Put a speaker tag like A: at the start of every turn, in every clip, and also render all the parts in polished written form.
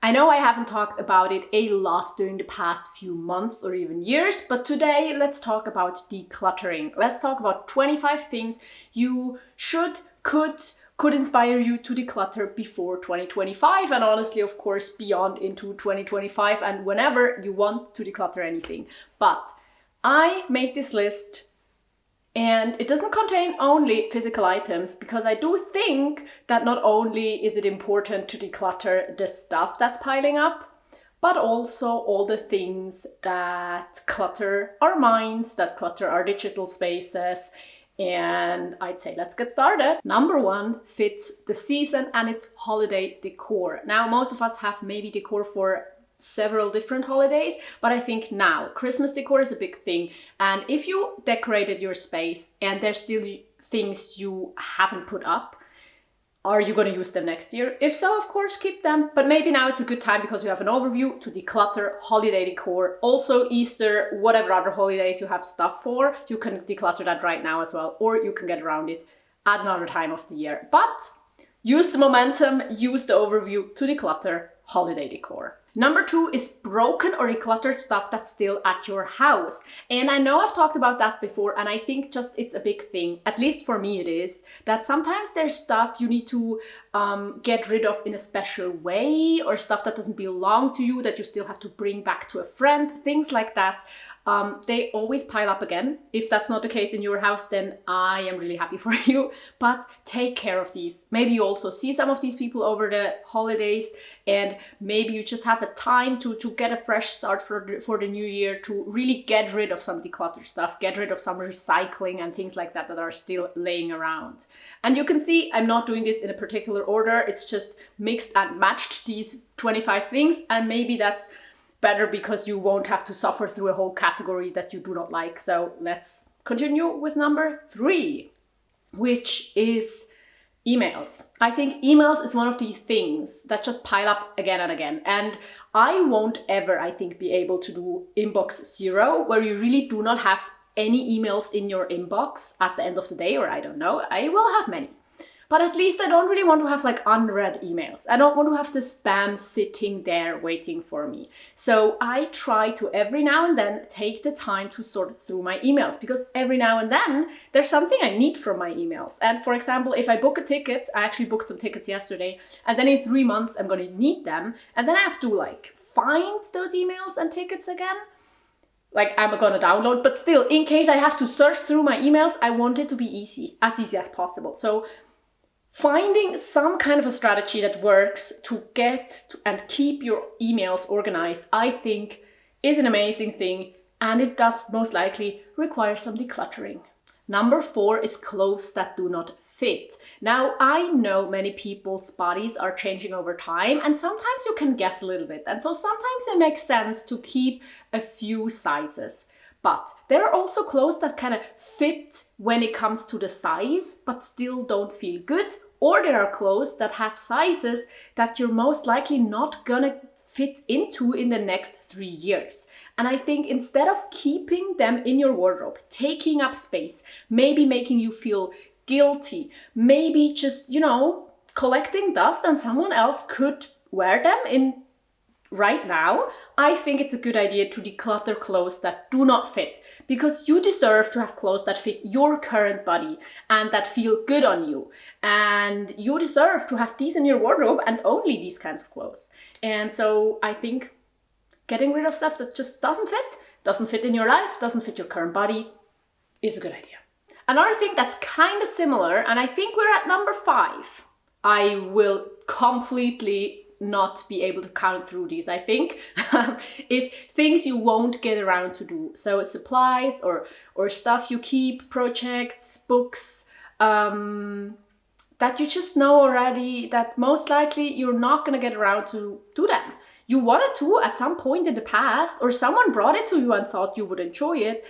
A: I know I haven't talked about it a lot during the past few months or even years, but today let's talk about decluttering. Let's talk about 25 things you could inspire you to declutter before 2025, and honestly, of course, beyond into 2025 and whenever you want to declutter anything. But I made this list and it doesn't contain only physical items, because I do think that not only is it important to declutter the stuff that's piling up, but also all the things that clutter our minds, that clutter our digital spaces. And I'd say let's get started. Number one fits the season, and it's holiday decor. Now, most of us have maybe decor for several different holidays, but I think now Christmas decor is a big thing. And if you decorated your space and there's still things you haven't put up, are you going to use them next year? If so, of course, keep them. But maybe now it's a good time because you have an overview to declutter holiday decor. Also, Easter, whatever other holidays you have stuff for, you can declutter that right now as well, or you can get around it at another time of the year. But use the momentum, use the overview to declutter holiday decor. Number two is broken or decluttered stuff that's still at your house. And I know I've talked about that before, and I think just it's a big thing, at least for me it is, that sometimes there's stuff you need to get rid of in a special way, or stuff that doesn't belong to you that you still have to bring back to a friend, things like that. They always pile up again. If that's not the case in your house, then I am really happy for you. But take care of these. Maybe you also see some of these people over the holidays, and maybe you just have a time to get a fresh start for the new year, to really get rid of some decluttered stuff, get rid of some recycling and things like that that are still laying around. And you can see I'm not doing this in a particular order. It's just mixed and matched these 25 things, and maybe that's better because you won't have to suffer through a whole category that you do not like. So let's continue with number three, which is emails. I think emails is one of the things that just pile up again and again. And I won't ever, I think, be able to do inbox zero, where you really do not have any emails in your inbox at the end of the day, or I don't know. I will have many. But at least I don't really want to have like unread emails. I don't want to have the spam sitting there waiting for me. So I try to every now and then take the time to sort through my emails, because every now and then there's something I need from my emails. And for example, if I book a ticket, I actually booked some tickets yesterday, and then in 3 months I'm going to need them. And then I have to like find those emails and tickets again. Like I'm gonna download, but still, in case I have to search through my emails, I want it to be easy as possible. So finding some kind of a strategy that works to get and keep your emails organized, I think, is an amazing thing, and it does most likely require some decluttering. Number four is clothes that do not fit. Now, I know many people's bodies are changing over time, and sometimes you can guess a little bit, and so sometimes it makes sense to keep a few sizes. But there are also clothes that kind of fit when it comes to the size, but still don't feel good. Or there are clothes that have sizes that you're most likely not gonna fit into in the next 3 years. And I think instead of keeping them in your wardrobe, taking up space, maybe making you feel guilty, maybe just, collecting dust and someone else could wear them in right now, I think it's a good idea to declutter clothes that do not fit, because you deserve to have clothes that fit your current body and that feel good on you. And you deserve to have these in your wardrobe, and only these kinds of clothes. And so I think getting rid of stuff that just doesn't fit in your life, doesn't fit your current body, is a good idea. Another thing that's kind of similar, and I think we're at number 5. I will completely not be able to count through these, I think, is things you won't get around to do. So supplies or stuff you keep, projects, books, that you just know already that most likely you're not going to get around to do them. You wanted to at some point in the past, or someone brought it to you and thought you would enjoy it,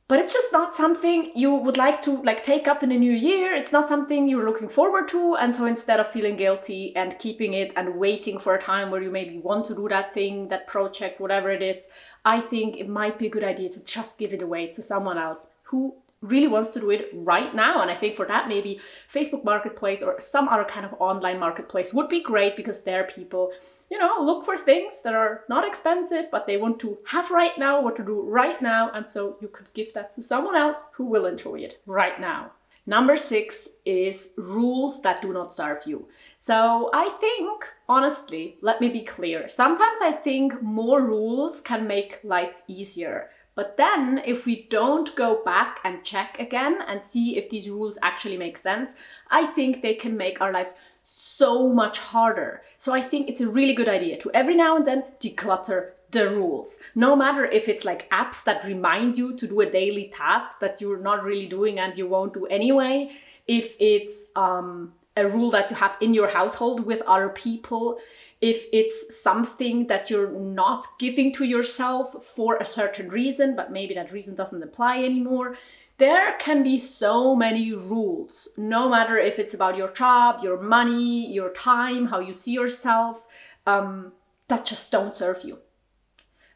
A: but it's just not something you would like to take up in the new year. It's not something you're looking forward to. And so instead of feeling guilty and keeping it and waiting for a time where you maybe want to do that thing, that project, whatever it is, I think it might be a good idea to just give it away to someone else who really wants to do it right now. And I think for that, maybe Facebook Marketplace or some other kind of online marketplace would be great, because there people, look for things that are not expensive, but they want to have right now, what to do right now. And so you could give that to someone else who will enjoy it right now. Number 6 is rules that do not serve you. So I think, honestly, let me be clear. Sometimes I think more rules can make life easier. But then if we don't go back and check again and see if these rules actually make sense, I think they can make our lives so much harder. So I think it's a really good idea to every now and then declutter the rules. No matter if it's like apps that remind you to do a daily task that you're not really doing and you won't do anyway, if it's a rule that you have in your household with other people, if it's something that you're not giving to yourself for a certain reason, but maybe that reason doesn't apply anymore. There can be so many rules, no matter if it's about your job, your money, your time, how you see yourself, that just don't serve you.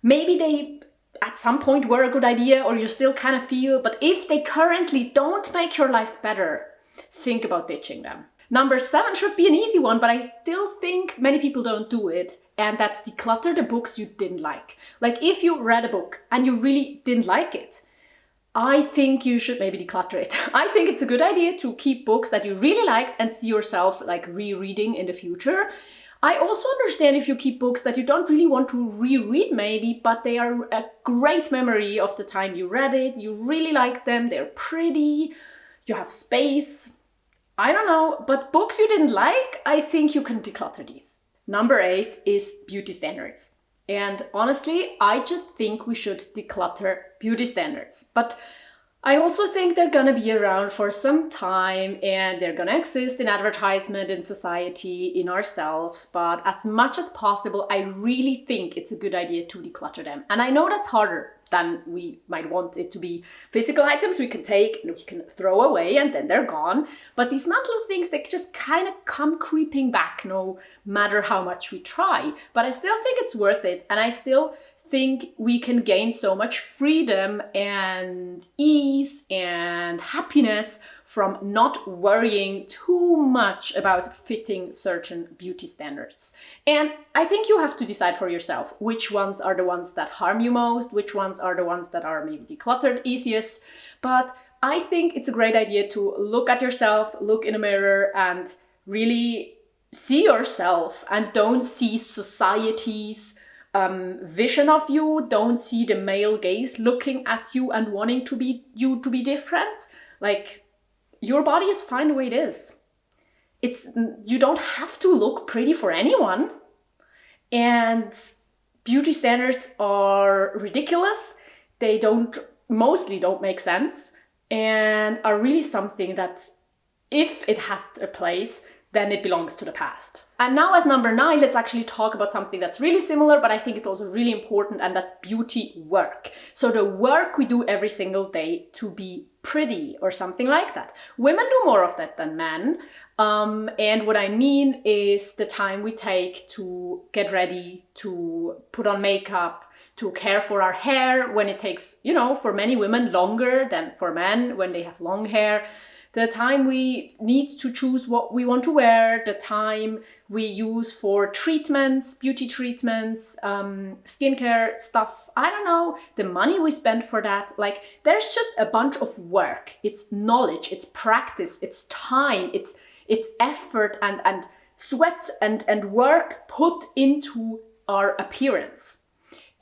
A: Maybe they at some point were a good idea, or you still kind of feel, but if they currently don't make your life better, think about ditching them. Number 7 should be an easy one, but I still think many people don't do it. And that's declutter the books you didn't like. Like if you read a book and you really didn't like it, I think you should maybe declutter it. I think it's a good idea to keep books that you really liked and see yourself like rereading in the future. I also understand if you keep books that you don't really want to reread maybe, but they are a great memory of the time you read it. You really like them, they're pretty, you have space. I don't know, but books you didn't like, I think you can declutter these. Number 8 is beauty standards. And honestly, I just think we should declutter beauty standards. But I also think they're gonna be around for some time and they're gonna exist in advertisement, in society, in ourselves. But as much as possible, I really think it's a good idea to declutter them. And I know that's harder than we might want it to be. Physical items we can take and we can throw away and then they're gone. But these mental things, they just kind of come creeping back no matter how much we try. But I still think it's worth it. And I still think we can gain so much freedom and ease and happiness from not worrying too much about fitting certain beauty standards. And I think you have to decide for yourself which ones are the ones that harm you most, which ones are the ones that are maybe decluttered easiest. But I think it's a great idea to look at yourself, look in a mirror and really see yourself and don't see society's vision of you. Don't see the male gaze looking at you and wanting you to be different. Like, your body is fine the way it is. You don't have to look pretty for anyone. And beauty standards are ridiculous. They mostly don't make sense and are really something that if it has a place, then it belongs to the past. And now as number 9, let's actually talk about something that's really similar, but I think it's also really important, and that's beauty work. So the work we do every single day to be pretty or something like that. Women do more of that than men. And what I mean is the time we take to get ready, to put on makeup, to care for our hair when it takes, for many women longer than for men when they have long hair. The time we need to choose what we want to wear, the time we use for treatments, beauty treatments, skincare stuff, I don't know, the money we spend for that. Like, there's just a bunch of work. It's knowledge, it's practice, it's time, it's effort and sweat and work put into our appearance.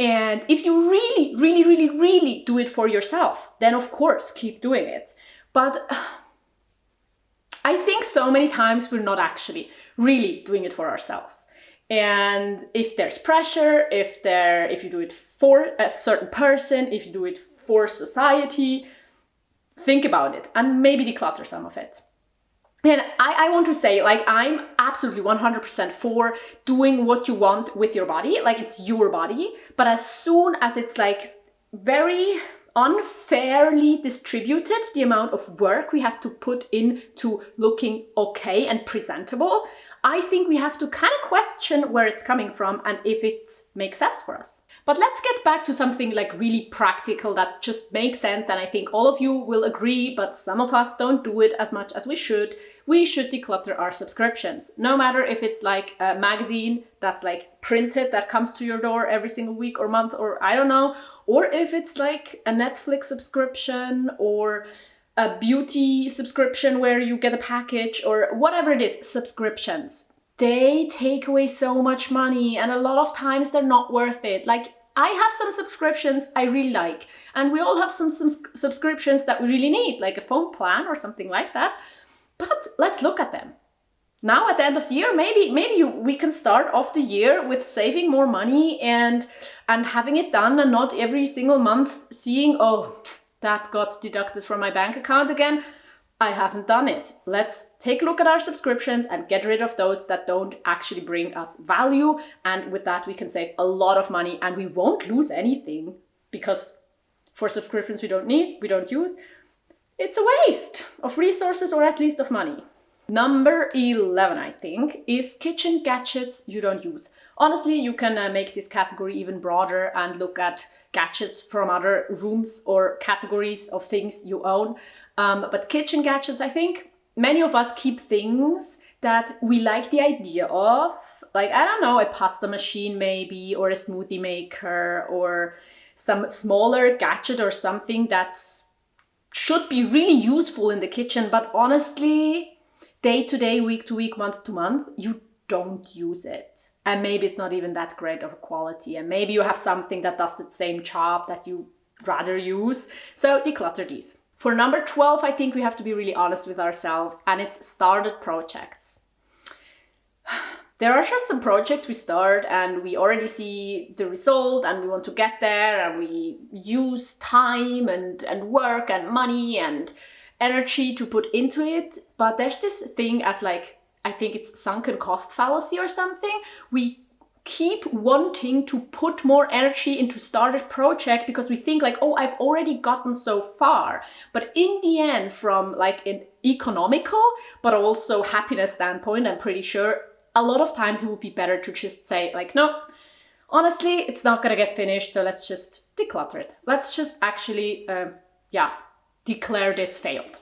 A: And if you really, really, really, really do it for yourself, then of course, keep doing it. But I think so many times we're not actually really doing it for ourselves. And if there's pressure, if you do it for a certain person, if you do it for society, think about it and maybe declutter some of it. And I want to say, like, I'm absolutely 100% for doing what you want with your body. Like, it's your body. But as soon as it's like very unfairly distributed, the amount of work we have to put into looking okay and presentable, I think we have to kind of question where it's coming from and if it makes sense for us. But let's get back to something like really practical that just makes sense, and I think all of you will agree, but some of us don't do it as much as we should. We should declutter our subscriptions. No matter if it's like a magazine that's like printed that comes to your door every single week or month, or I don't know, or if it's like a Netflix subscription or a beauty subscription where you get a package or whatever it is, subscriptions. They take away so much money and a lot of times they're not worth it. Like I have some subscriptions I really like, and we all have some subscriptions that we really need, like a phone plan or something like that. But let's look at them. Now at the end of the year, maybe we can start off the year with saving more money and having it done, and not every single month seeing, oh, that got deducted from my bank account again. I haven't done it. Let's take a look at our subscriptions and get rid of those that don't actually bring us value. And with that, we can save a lot of money and we won't lose anything, because for subscriptions we don't need, we don't use, it's a waste of resources, or at least of money. Number 11, I think, is kitchen gadgets you don't use. Honestly, you can make this category even broader and look at gadgets from other rooms or categories of things you own. But kitchen gadgets, I think many of us keep things that we like the idea of. Like, I don't know, a pasta machine maybe, or a smoothie maker, or some smaller gadget or something that's should be really useful in the kitchen, but honestly, day to day, week to week, month to month, you don't use it. And maybe it's not even that great of a quality. And maybe you have something that does the same job that you rather use. So declutter these. For number 12, I think we have to be really honest with ourselves, and it's started projects. There are just some projects we start and we already see the result and we want to get there, and we use time and work and money and energy to put into it. But there's this thing as like, I think it's sunken cost fallacy or something. We keep wanting to put more energy into started project because we think like, oh, I've already gotten so far. But in the end, from like an economical but also happiness standpoint, I'm pretty sure a lot of times it would be better to just say like, no, honestly, it's not gonna get finished, so let's just declutter it. Let's just actually, declare this failed.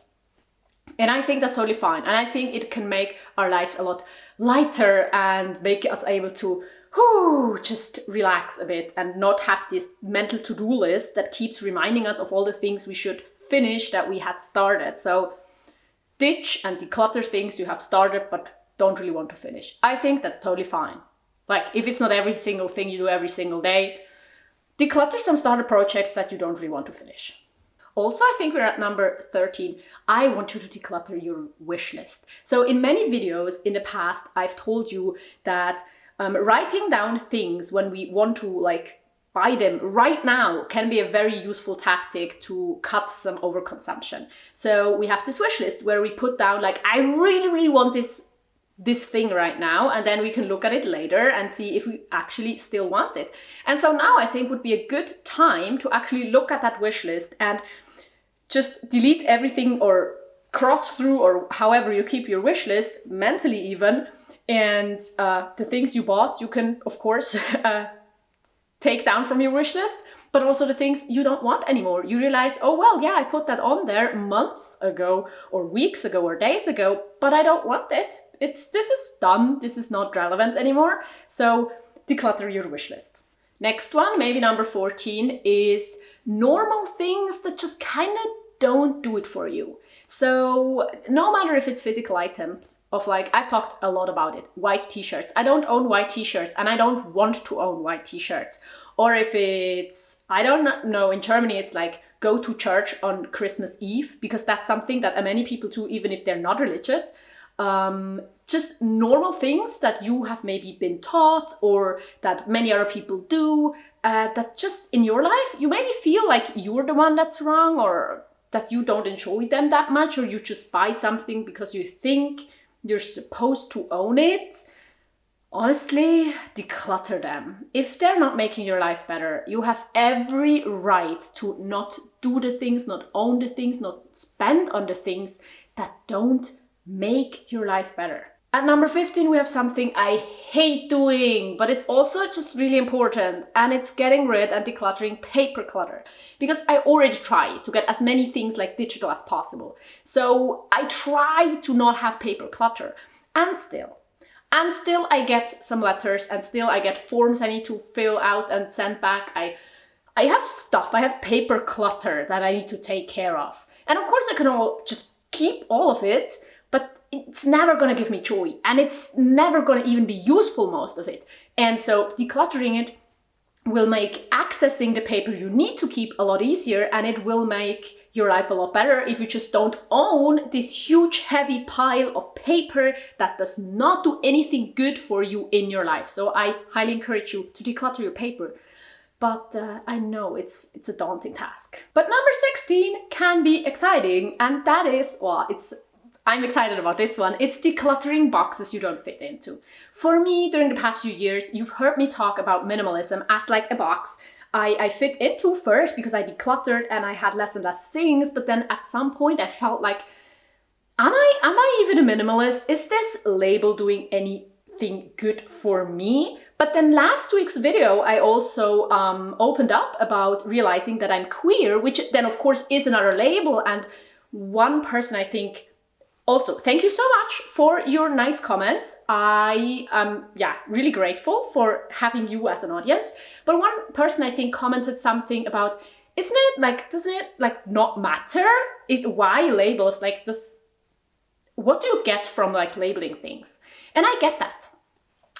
A: And I think that's totally fine. And I think it can make our lives a lot lighter and make us able to just relax a bit and not have this mental to-do list that keeps reminding us of all the things we should finish that we had started. So ditch and declutter things you have started but don't really want to finish. I think that's totally fine. Like, if it's not every single thing you do every single day, declutter some starter projects that you don't really want to finish. Also, I think we're at number 13. I want you to declutter your wish list. So in many videos in the past, I've told you that writing down things when we want to like buy them right now can be a very useful tactic to cut some overconsumption. So we have this wish list where we put down like, I really, really want this thing right now, and then we can look at it later and see if we actually still want it. And so now I think would be a good time to actually look at that wish list and just delete everything or cross through, or however you keep your wish list, mentally even, and the things you bought you can of course take down from your wish list, but also the things you don't want anymore. You realize, oh well, yeah, I put that on there months ago or weeks ago or days ago, but I don't want it. This is done, this is not relevant anymore. So declutter your wish list. Next one, maybe number 14, is normal things that just kind of don't do it for you. So no matter if it's physical items of like, I've talked a lot about it, white t-shirts. I don't own white t-shirts and I don't want to own white t-shirts. Or if it's, I don't know, in Germany it's like go to church on Christmas Eve, because that's something that many people do even if they're not religious. Just normal things that you have maybe been taught or that many other people do, that just in your life, you maybe feel like you're the one that's wrong, or that you don't enjoy them that much, or you just buy something because you think you're supposed to own it. Honestly, declutter them. If they're not making your life better, you have every right to not do the things, not own the things, not spend on the things that don't make your life better. At number 15, we have something I hate doing, but it's also just really important, and it's getting rid and decluttering paper clutter. Because I already try to get as many things like digital as possible. So I try to not have paper clutter. And still I get some letters, and still I get forms I need to fill out and send back. I have stuff, I have paper clutter that I need to take care of. And of course I can all just keep all of it, but it's never gonna give me joy, and it's never gonna even be useful, most of it. And so decluttering it will make accessing the paper you need to keep a lot easier, and it will make your life a lot better if you just don't own this huge heavy pile of paper that does not do anything good for you in your life. So I highly encourage you to declutter your paper. But I know it's a daunting task. But number 16 can be exciting, and that is, I'm excited about this one. It's decluttering boxes you don't fit into. For me, during the past few years, you've heard me talk about minimalism as like a box I fit into first because I decluttered and I had less and less things. But then at some point I felt like, am I even a minimalist? Is this label doing anything good for me? But then last week's video, I also opened up about realizing that I'm queer, which then of course is another label. And one person, I think, also, thank you so much for your nice comments. I am, really grateful for having you as an audience. But one person, I think, commented something about, doesn't it not matter? Why labels like this? What do you get from like labeling things? And I get that.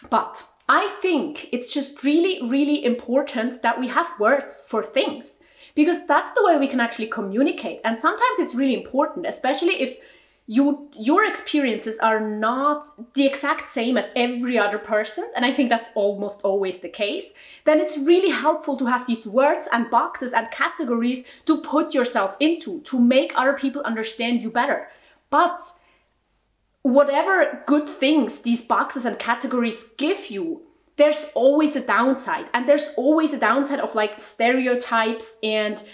A: But I think it's just really, really important that we have words for things, because that's the way we can actually communicate. And sometimes it's really important, especially if your experiences are not the exact same as every other person's, and I think that's almost always the case, then it's really helpful to have these words and boxes and categories to put yourself into, to make other people understand you better. But whatever good things these boxes and categories give you, there's always a downside. And there's always a downside of like stereotypes, and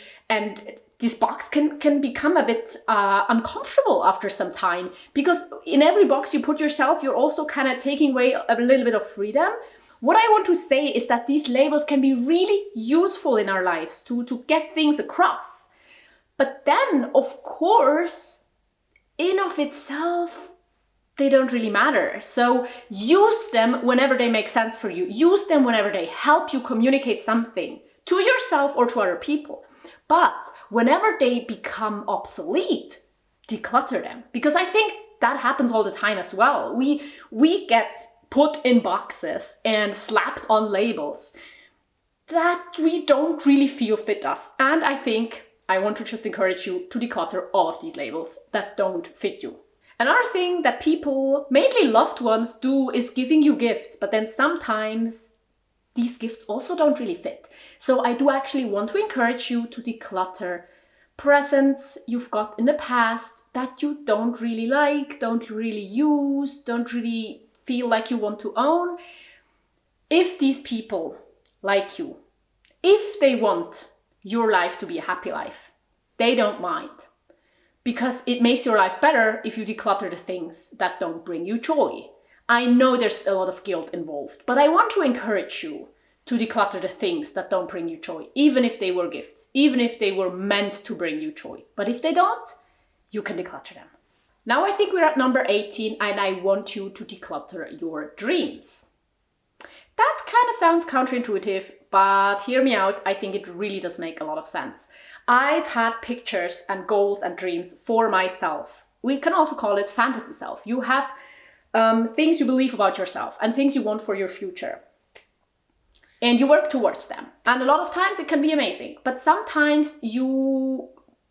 A: this box can become a bit uncomfortable after some time, because in every box you put yourself, you're also kind of taking away a little bit of freedom. What I want to say is that these labels can be really useful in our lives to get things across. But then, of course, in of itself, they don't really matter. So use them whenever they make sense for you. Use them whenever they help you communicate something to yourself or to other people. But whenever they become obsolete, declutter them. Because I think that happens all the time as well. We get put in boxes and slapped on labels that we don't really feel fit us. And I think I want to just encourage you to declutter all of these labels that don't fit you. Another thing that people, mainly loved ones, do is giving you gifts, but then sometimes these gifts also don't really fit. So I do actually want to encourage you to declutter presents you've got in the past that you don't really like, don't really use, don't really feel like you want to own. If these people like you, if they want your life to be a happy life, they don't mind. Because it makes your life better if you declutter the things that don't bring you joy. I know there's a lot of guilt involved, but I want to encourage you to declutter the things that don't bring you joy, even if they were gifts, even if they were meant to bring you joy. But if they don't, you can declutter them. Now I think we're at number 18, and I want you to declutter your dreams. That kind of sounds counterintuitive, but hear me out, I think it really does make a lot of sense. I've had pictures and goals and dreams for myself. We can also call it fantasy self. You have things you believe about yourself and things you want for your future. And you work towards them. And a lot of times it can be amazing. But sometimes you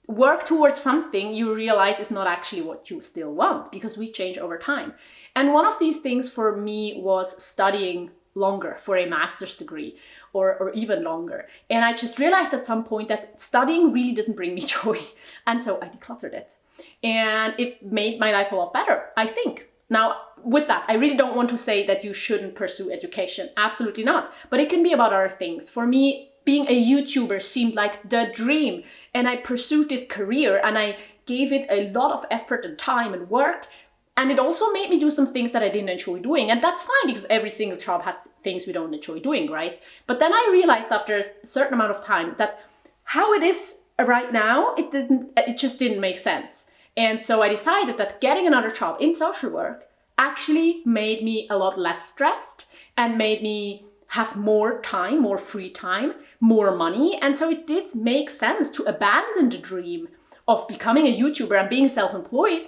A: work towards something you realize is not actually what you still want, because we change over time. And one of these things for me was studying longer for a master's degree, or even longer. And I just realized at some point that studying really doesn't bring me joy. And so I decluttered it. And it made my life a lot better, I think. Now, with that, I really don't want to say that you shouldn't pursue education. Absolutely not. But it can be about other things. For me, being a YouTuber seemed like the dream. And I pursued this career and I gave it a lot of effort and time and work. And it also made me do some things that I didn't enjoy doing. And that's fine, because every single job has things we don't enjoy doing, right? But then I realized after a certain amount of time that how it is right now, it just didn't make sense. And so I decided that getting another job in social work actually made me a lot less stressed and made me have more time, more free time, more money. And so it did make sense to abandon the dream of becoming a YouTuber and being self-employed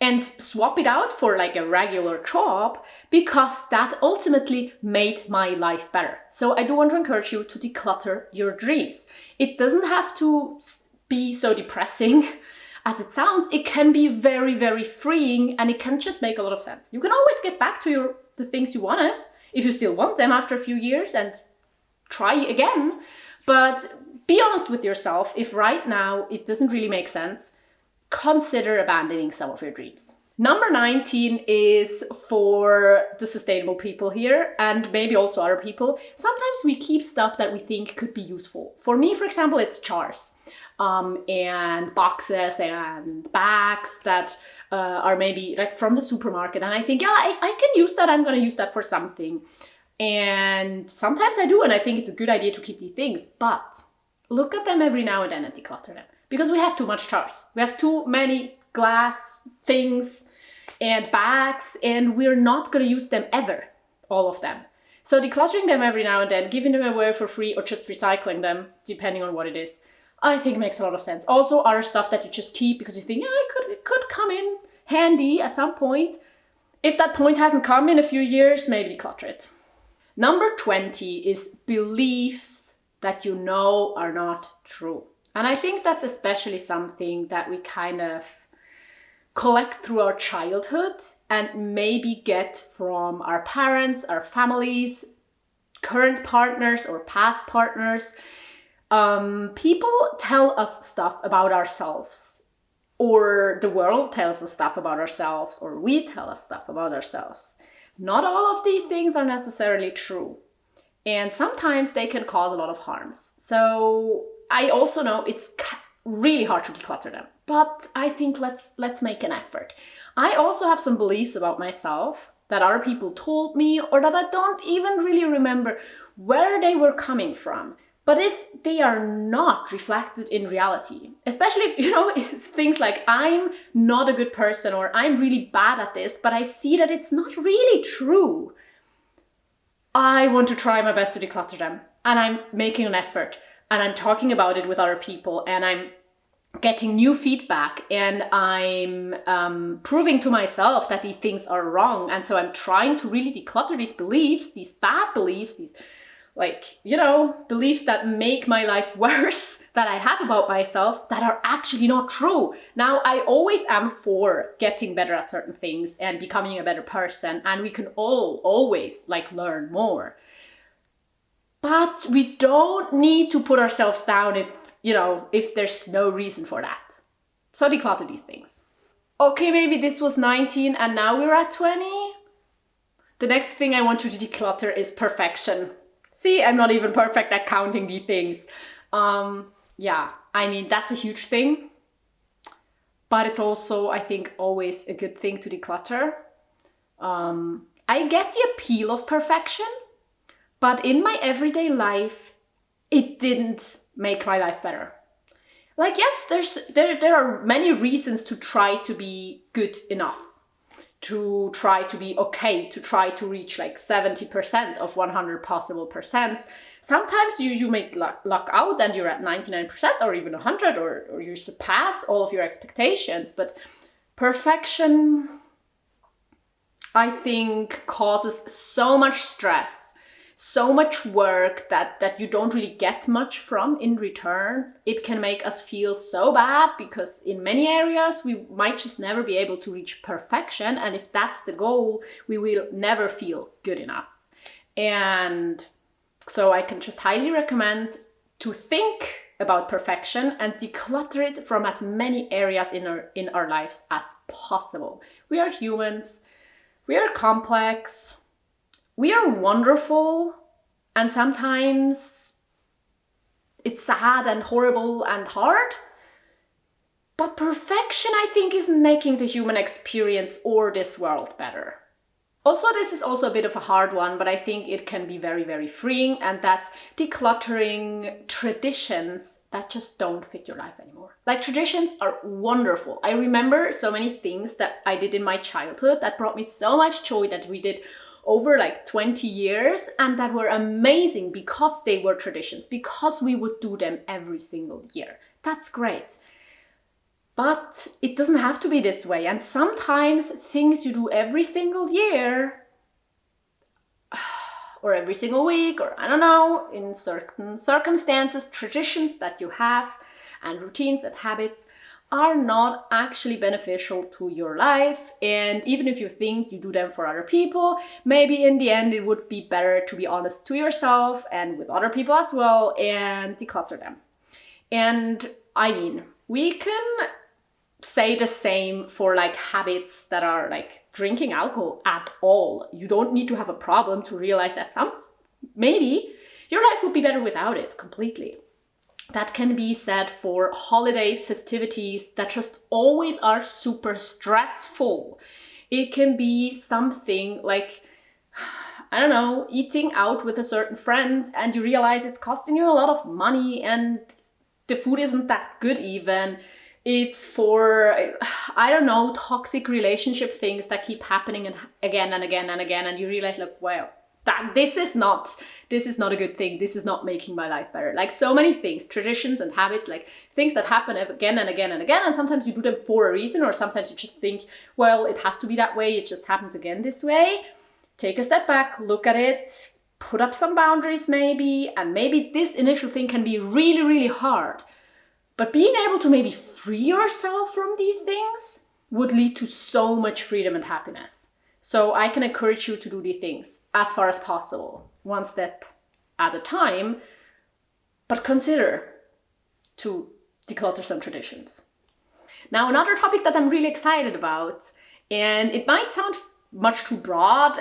A: and swap it out for like a regular job, because that ultimately made my life better. So I do want to encourage you to declutter your dreams. It doesn't have to be so depressing as it sounds. It can be very, very freeing, and it can just make a lot of sense. You can always get back to the things you wanted if you still want them after a few years and try again. But be honest with yourself. If right now it doesn't really make sense, consider abandoning some of your dreams. Number 19 is for the sustainable people here, and maybe also other people. Sometimes we keep stuff that we think could be useful. For me, for example, it's jars and boxes and bags that are maybe like from the supermarket. And I think, yeah, I can use that. I'm going to use that for something. And sometimes I do, and I think it's a good idea to keep these things. But look at them every now and then and declutter them. Because we have too much jars. We have too many glass things and bags, and we're not going to use them ever, all of them. So decluttering them every now and then, giving them away for free, or just recycling them, depending on what it is, I think makes a lot of sense. Also, other stuff that you just keep because you think, yeah, it could come in handy at some point. If that point hasn't come in a few years, maybe declutter it. Number 20 is beliefs that you know are not true. And I think that's especially something that we kind of collect through our childhood and maybe get from our parents, our families, current partners or past partners. People tell us stuff about ourselves, or the world tells us stuff about ourselves, or we tell us stuff about ourselves. Not all of these things are necessarily true. And sometimes they can cause a lot of harms. So I also know it's really hard to declutter them, but I think let's make an effort. I also have some beliefs about myself that other people told me, or that I don't even really remember where they were coming from. But if they are not reflected in reality, especially if, it's things like I'm not a good person or I'm really bad at this, but I see that it's not really true, I want to try my best to declutter them. And I'm making an effort. And I'm talking about it with other people, and I'm getting new feedback, and I'm proving to myself that these things are wrong. And so I'm trying to really declutter these beliefs, these bad beliefs, these beliefs that make my life worse, that I have about myself, that are actually not true. Now, I always am for getting better at certain things and becoming a better person, and we can all always learn more. But we don't need to put ourselves down if there's no reason for that. So declutter these things. Okay, maybe this was 19 and now we're at 20. The next thing I want you to declutter is perfection. See, I'm not even perfect at counting these things. That's a huge thing. But it's also, I think, always a good thing to declutter. I get the appeal of perfection. But in my everyday life, it didn't make my life better. Yes, there are many reasons to try to be good enough, to try to be okay, to try to reach 70% of 100 possible percents. Sometimes you may luck out and you're at 99% or even 100, or you surpass all of your expectations. But perfection, I think, causes so much stress, so much work that you don't really get much from in return. It can make us feel so bad, because in many areas we might just never be able to reach perfection. And if that's the goal, we will never feel good enough. And so I can just highly recommend to think about perfection and declutter it from as many areas in our lives as possible. We are humans. We are complex. We are wonderful, and sometimes it's sad and horrible and hard, But perfection, I think, isn't making the human experience or this world better. Also, this is also a bit of a hard one, but I think it can be very, very freeing, and that's decluttering traditions that just don't fit your life anymore. Like, traditions are wonderful. I remember so many things that I did in my childhood that brought me so much joy that we did over like 20 years, and that were amazing because they were traditions, because we would do them every single year. That's great. But it doesn't have to be this way. And sometimes things you do every single year or every single week, or I don't know, in certain circumstances, traditions that you have and routines and habits are not actually beneficial to your life. And even if you think you do them for other people, maybe in the end it would be better to be honest to yourself and with other people as well and declutter them. And I mean, we can say the same for like habits that are like drinking alcohol at all. You don't need to have a problem to realize that maybe your life would be better without it completely. That can be said for holiday festivities that just always are super stressful. It can be something like, I don't know, eating out with a certain friend and you realize it's costing you a lot of money and the food isn't that good even. It's for, I don't know, toxic relationship things that keep happening and again and again and again, and you realize like, wow, this is not a good thing. This is not making my life better. Like so many things, traditions and habits, like things that happen again and again and again, and sometimes you do them for a reason, or sometimes you just think, well, it has to be that way, it just happens again this way. Take a step back, look at it, put up some boundaries maybe, and maybe this initial thing can be really, really hard. But being able to maybe free yourself from these things would lead to so much freedom and happiness. So I can encourage you to do these things as far as possible, one step at a time, but consider to declutter some traditions. Now, another topic that I'm really excited about, and it might sound much too broad,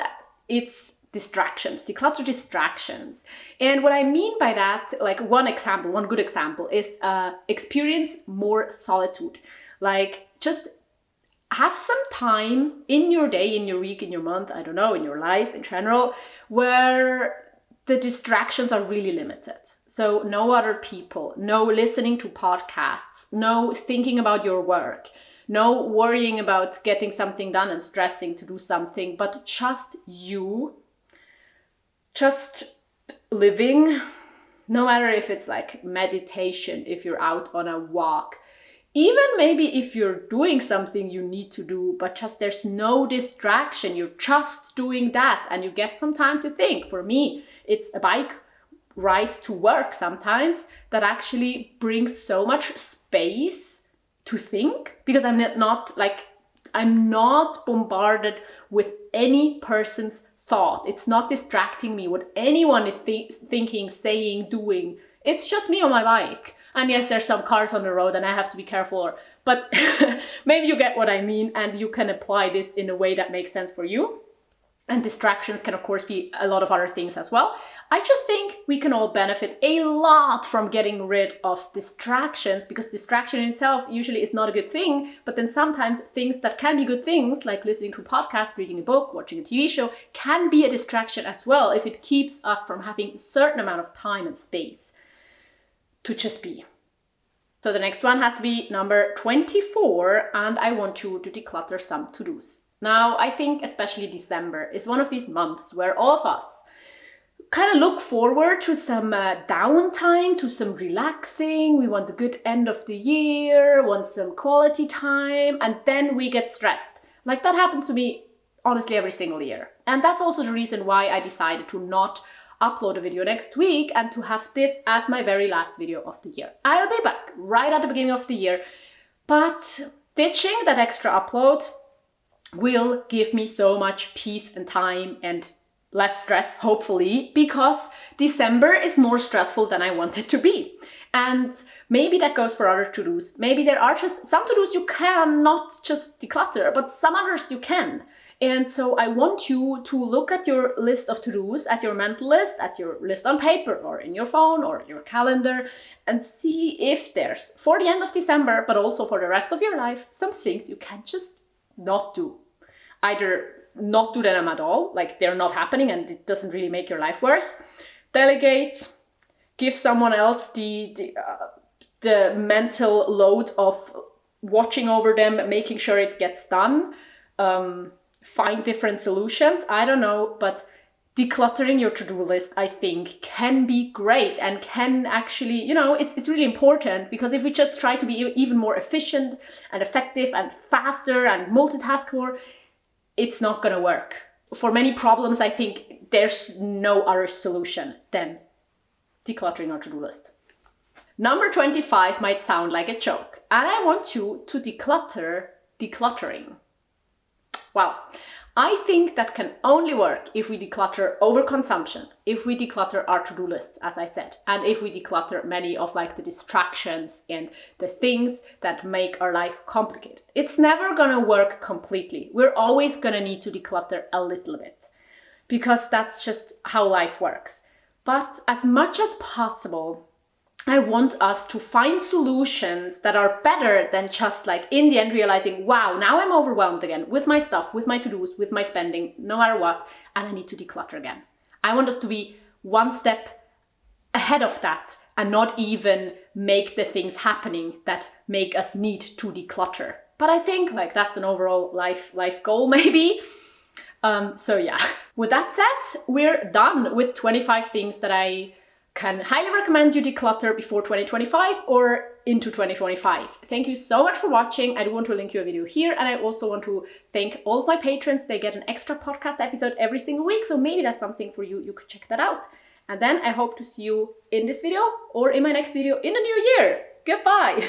A: it's distractions, declutter distractions. And what I mean by that, like one good example is experience more solitude. Like just have some time in your day, in your week, in your month, I don't know, in your life in general, where the distractions are really limited. So no other people, no listening to podcasts, no thinking about your work, no worrying about getting something done and stressing to do something, but just you, just living, no matter if it's like meditation, if you're out on a walk, even maybe if you're doing something you need to do, but just there's no distraction, you're just doing that and you get some time to think. For me, it's a bike ride to work sometimes that actually brings so much space to think, because I'm not bombarded with any person's thought. It's not distracting me what anyone is thinking, saying, doing. It's just me on my bike. And yes, there's some cars on the road and I have to be careful, but maybe you get what I mean and you can apply this in a way that makes sense for you. And distractions can of course be a lot of other things as well. I just think we can all benefit a lot from getting rid of distractions, because distraction in itself usually is not a good thing, but then sometimes things that can be good things, like listening to a podcast, reading a book, watching a TV show, can be a distraction as well if it keeps us from having a certain amount of time and space to just be. So the next one has to be number 24, and I want you to declutter some to-dos. Now, I think especially December is one of these months where all of us kind of look forward to some downtime, to some relaxing. We want a good end of the year, want some quality time, and then we get stressed. Like that happens to me honestly every single year. And that's also the reason why I decided to not upload a video next week and to have this as my very last video of the year. I'll be back right at the beginning of the year, but ditching that extra upload will give me so much peace and time and less stress, hopefully, because December is more stressful than I want it to be. And maybe that goes for other to-dos. Maybe there are just some to-dos you cannot just declutter, but some others you can. And so I want you to look at your list of to-dos, at your mental list, at your list on paper or in your phone or your calendar, and see if there's, for the end of December, but also for the rest of your life, some things you can just not do. Either not do them at all, like they're not happening and it doesn't really make your life worse. Delegate, give someone else the mental load of watching over them, making sure it gets done. Find different solutions. I don't know, but decluttering your to-do list, I think, can be great and can actually, it's really important, because if we just try to be even more efficient and effective and faster and multitask more, it's not going to work. For many problems, I think there's no other solution than decluttering our to-do list. Number 25 might sound like a joke, and I want you to declutter decluttering. Well, I think that can only work if we declutter overconsumption, if we declutter our to-do lists, as I said, and if we declutter many of the distractions and the things that make our life complicated. It's never gonna work completely. We're always gonna need to declutter a little bit, because that's just how life works. But as much as possible, I want us to find solutions that are better than just in the end realizing, wow, now I'm overwhelmed again with my stuff, with my to-dos, with my spending, no matter what, and I need to declutter again. I want us to be one step ahead of that and not even make the things happening that make us need to declutter. But I think that's an overall life goal maybe. So yeah, with that said, we're done with 25 things that I can highly recommend you declutter before 2025 or into 2025. Thank you so much for watching. I do want to link you a video here, and I also want to thank all of my patrons. They get an extra podcast episode every single week, so maybe that's something for you. You could check that out. And then I hope to see you in this video or in my next video in the new year. Goodbye!